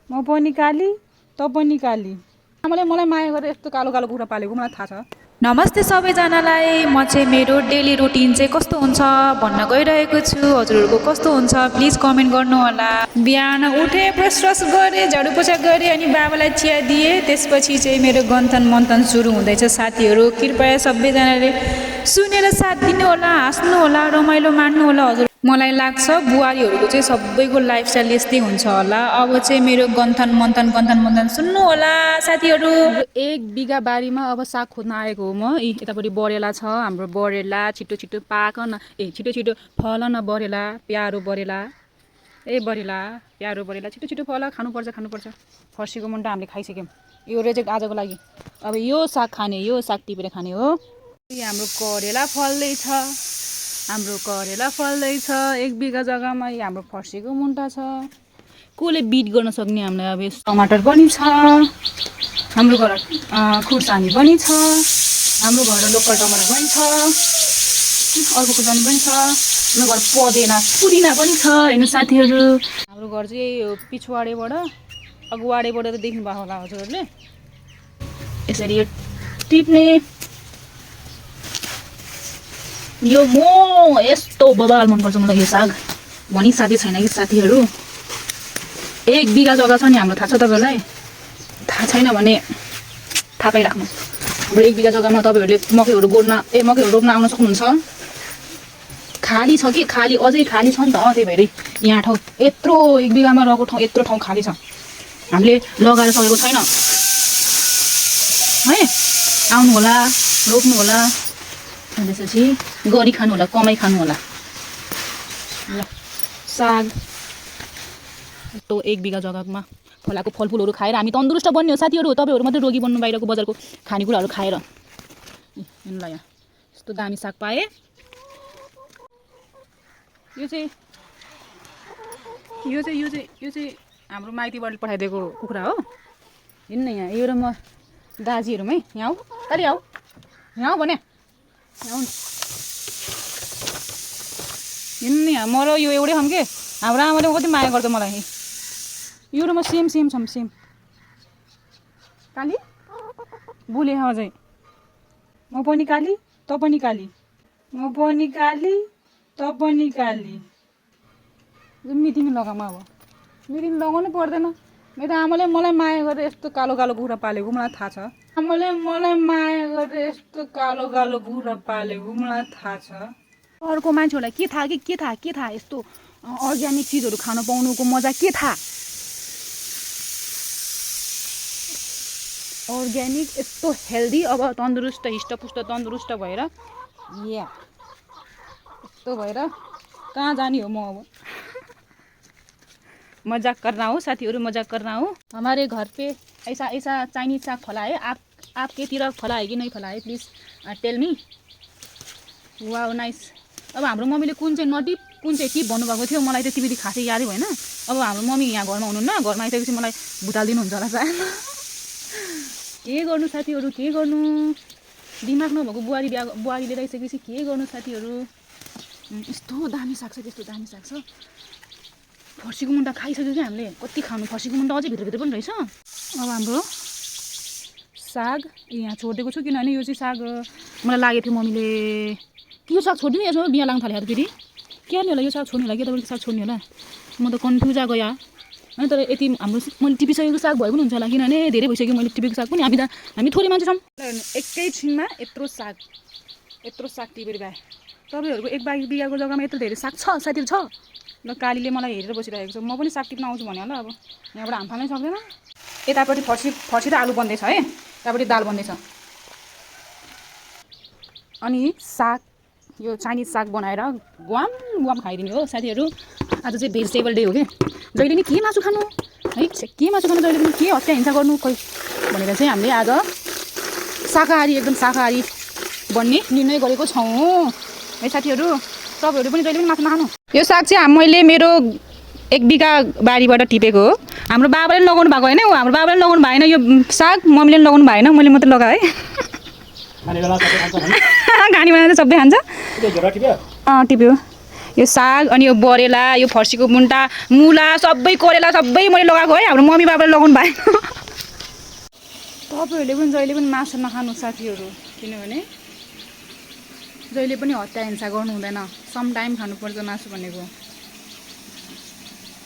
म पनि काली त पनि काली आमाले मलाई माया गरेर यस्तो कालो कालो कुखुरा पालेको मलाई थाहा छ। नमस्ते सबैजनालाई। म चाहिँ मेरो डेली रुटिन चाहिँ कस्तो हुन्छ भन्न गइरहेको छु। हजुरहरूको कस्तो हुन्छ प्लिज कमेन्ट गर्नु होला। बिहान उठे ब्रस ब्रस गरेँ, झाडु पोछा गरेँ, अनि बाबालाई चिया दिएँ। त्यसपछि चाहिँ मेरो गन्थन मन्थन सुरु हुँदैछ। साथीहरू कृपया सबैजनाले सुनेर साथ दिनु होला, हाँस्नु होला, रमाइलो मान्नु होला। हजुर मलाई लाग्छ बुहारीहरूको चाहिँ सबैको लाइफस्टाइल यस्तै हुन्छ होला। अब चाहिँ मेरो गन्थन मन्थन सुन्नु होला साथीहरू। हाम्रो 1 बिघा बारीमा अब साग खोज्न आएको हो म। यतापट्टि बरेला छ, हाम्रो बरेला छिटो छिटो पाक न, छिटो छिटो फल न बरेला, प्यारो बरेला, बरेला प्यारो बरेला, छिटो छिटो फल, खानुपर्छ। फर्सीको मुन्टा हामीले खाइसक्यौँ। यो रेजेक्ट आजको लागि। अब यो साग खाने, यो साग टिपेर खाने हो। हाम्रो करेला फल्दैछ, 1 बिघा जग्गामा। हाम्रो फर्सीको मुन्टा छ, कसले बिट गर्न सक्ने हामीलाई। अब टमाटर पनि छ, हाम्रो घर खुर्सानी पनि छ, हाम्रो घर लोकल टमाटर पनि छ, अर्को खुर्सानी पनि छ, हाम्रो घर पुदिना पनि छ। हेर्नु साथीहरू, हाम्रो घर चाहिँ यो पिछवाडेबाट अगुवाडेबाट त देख्नु भएको होला हजुरहरूले। यसरी यो टिप्ने, यो म यस्तो बबाल मनपर्छ मलाई यो साग भनी साथी छैन कि साथीहरू। 1 बिघा जग्गा छ नि हाम्रो, थाहा छ तपाईँहरूलाई? थाहा छैन भने थाहा पाइराख्नु। हाम्रो 1 बिघा जग्गामा तपाईँहरूले मकैहरू रोप्न आउन सक्नुहुन्छ। खाली छ कि खाली, अझै खाली छ नि त। त्यही भएर यहाँ ठाउँ यत्रो 1 बिघामा रहेको ठाउँ, यत्रो ठाउँ खाली छ। हामीले लगाएर सकेको छैन है। आउनु होला, रोप्नु होला, त्यसपछि गरी खानु होला, कमाइ खानु होला। ल साग यस्तो 1 बिघा जग्गामा फलाएको फलफुलहरू खाएर हामी तन्दुरुस्त बन्ने हो साथीहरू। तपाईँहरू मात्रै रोगी बन्नु बाहिरको बजारको खानेकुराहरू खाएर। हेर्नु ल, यहाँ यस्तो दामी साग पाएँ। यो चाहिँ हाम्रो माइतीबाट पठाइदिएको कुखुरा हो। हेर्नु न यहाँ, यो र म दाजीहरू है। यहाँ कहिले आऊ, यहाँ भने हेर्नु नि, यहाँ म र यो एउटै छौँ के। हाम्रो आमाले कति माया गर्छ मलाई। यो र म सेम छौँ, सेम। काली बोले अझै, म पनि काली त पनि काली, म पनि काली त पनि काली। मिटिङ लगाऊँ अब, मिटिङ लगाउनु पर्दैन। मेरो आमाले मलाई माया गरेर यस्तो कालो कालो कुखुरा पालेको मलाई थाहा छ। आमाले मलाई माया गरेर यस्तो कालो कालो कुखुरा पालेको मलाई थाहा छ। अर्को मान्छेहरूलाई के थाहा यस्तो अर्ग्यानिक चिजहरू खान पाउनुको मजा के थाहा। अर्ग्यानिक यस्तो हेल्दी, अब तन्दुरुस्त हिष्टपुष्ट तन्दुरुस्त भएर यस्तो भएर कहाँ जाने हो म अब। मजाक करना हो साथीहरू, मजाक करना हो। हमारे घर पे ऐसा चाइनीज साग फला है। आपके तिर फला है कि नहीं फला है, please tell me. Wow nice. अब हाम्रो मम्मीले कुन चाहिँ नटिप कुन चाहिँ टिप भन्नुभएको थियो मलाई त टिभी खासै यादै भएन। अब हाम्रो मम्मी यहाँ घरमा हुनुहुन्न, घरमा आइसकेपछि मलाई भुटालिदिनुहुन्छ होला सायद। के गर्नु साथीहरू, के गर्नु। दिमाग नभएको बुहारी लिएर आइसकेपछि के गर्नु साथीहरू। यस्तो दामी साग छ, त्यस्तो दामी साग छ। फर्सीको मुन्टा खाइसक्यो कि हामीले, कति खानु। फर्सीको मुन्टा अझै भित्र पनि रहेछ। अब हाम्रो साग यहाँ छोडिदिएको छु, किनभने यो चाहिँ साग मलाई लागेको थियो मम्मीले कि यो साग छोडिदिनु यसो बिहा लाग्नु थाल्यो फेरि के गर्ने होला। यो साग छोड्नु होला कि तपाईँको साग छोड्ने होला, म त कन्फ्युज गयो होइन। तर यति हाम्रो मैले टिपिसकेको साग भयो पनि हुन्छ होला, किनभने धेरै भइसक्यो मैले टिपेको साग पनि। हामी थोरै मान्छे छौँ। एकैछिनमा यत्रो साग टिपेर भए। तपाईँहरूको 1 बिघाको जग्गामा यत्रो धेरै साग छ साथीहरू छ। ल कालीले मलाई हेरेर बसिरहेको छ, म पनि साग टिप्न आउँछु भने होला। अब यहाँबाट हाम फाल्नै सक्दैन। यतापट्टि फर्सी र आलु बन्दैछ है, यतापट्टि दाल बन्दैछ। अनि साग, यो चाइनिज साग बनाएर गुवाम खाइदिने हो साथीहरू। आज चाहिँ भेजिटेबल डे हो कि। जहिले नि के मासु खानु है, के मासु खानु, जहिले पनि के हत्या हिंसा गर्नु खोइ भनेर चाहिँ हामीले आज एकदम शाकाहारी बन्ने निर्णय गरेको छौँ है साथीहरू। तपाईँहरू पनि जहिले पनि मासु नखानु। यो साग चाहिँ मैले मेरो 1 बिघा बारीबाट टिपेको हो। हाम्रो बाबाले लगाउनु भएको होइन, हाम्रो बाबाले लगाउनु भएन यो साग, मम्मीले लगाउनु भएन, मैले मात्रै लगाएँ है। खाने बेला सबै खान्छ, खाने बेला सबै खान्छ। टिप्यो। यो साग अनि यो बरेला यो फर्सीको मुन्टा मुला सबै करेला सबै मैले लगाएको है हाम्रो मम्मी बाबाले लगाउनु भएन तपाईँहरूले पनि जहिले पनि मासु नखानु साथीहरू किनभने जहिले पनि हत्या हिंसा गर्नु हुँदैन सम टाइम खानुपर्छ मासु भनेको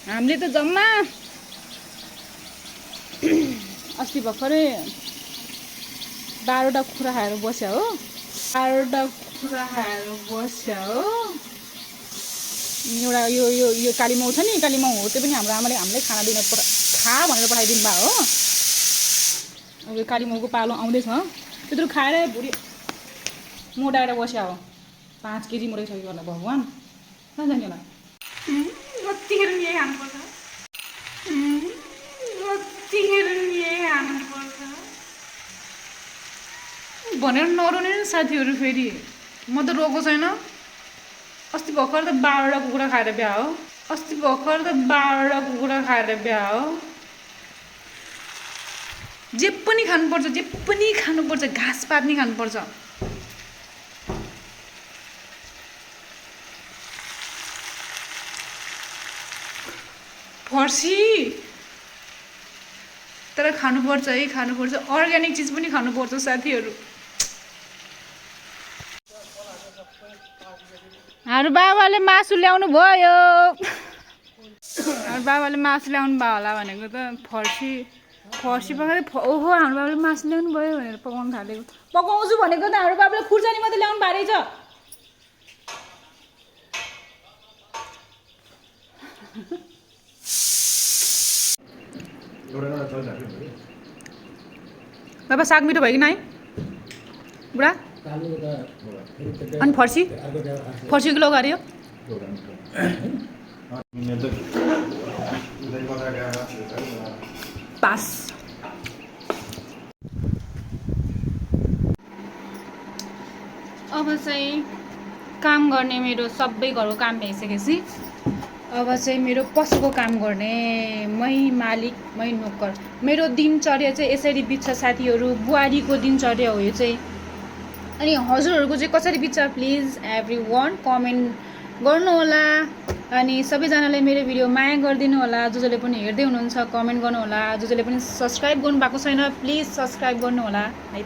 हामीले त जम्मा अस्ति भर्खरै 12वटा कुखुरा खाएर बस्यो हो 12वटा कुखुरा खाएर बस्यो हो एउटा यो यो यो कालीमाउ छ नि कालीमाउ हो त्यो पनि हाम्रो आमाले हामीलाई खाना दिन खा भनेर पठाइदिनु भयो हो अब यो कालीमाउको पालो आउँदैछ त्यत्रो खाएर भुँडी मोटाएर बस्यो हो 5 केजी मोटाइसक्यो होला भगवान् कहाँ जाने होला कतिखेर नि यही खानुपर्छ कतिखेर नि यही खानुपर्छ भनेर नरुने नि साथीहरू फेरि म त रोएको छैन अस्ति भर्खर त 12वटा कुखुरा खाएर बिहा हो अस्ति भर्खर त 12वटा कुखुरा खाएर बिहा हो जे पनि खानुपर्छ घाँस पात नि खानुपर्छ फर्सी तर खानुपर्छ है खानुपर्छ अर्ग्यानिक चिज पनि खानुपर्छ साथीहरू हाम्रो बाबाले मासु ल्याउनु भयो हाम्रो बाबाले मासु ल्याउनु भयो होला भनेको त फर्सी पकाएर ओहो हाम्रो बाबाले मासु ल्याउनु भयो भनेर पकाउनु थालेको पकाउँछु भनेको त हाम्रो बाबाले खुर्सानी मात्रै ल्याउनु भएको रहेछ बाबा साग मिठो भयो कि नाइ बुढा अनि फर्सी किलो गर्यो पास अब चाहिँ काम गर्ने मेरो सबै घरको काम भइसकेपछि अब चाहिँ मेरो पशुको काम गर्ने मै मालिक मै नोकर मेरो दिनचर्या चाहिँ यसरी बित्छ साथीहरू बुहारीको दिनचर्या हो यो चाहिँ अनि हजुरहरूको चाहिँ कसरी बित्छ प्लिज एभ्रीवन कमेन्ट गर्नु होला अनि सबैजनाले मेरो भिडियो माया गरिदिनु होला जसले पनि हेर्दै हुनुहुन्छ कमेन्ट गर्नु होला जसले पनि सब्स्क्राइब गर्नु भएको छैन प्लिज सब्स्क्राइब गर्नु होला है त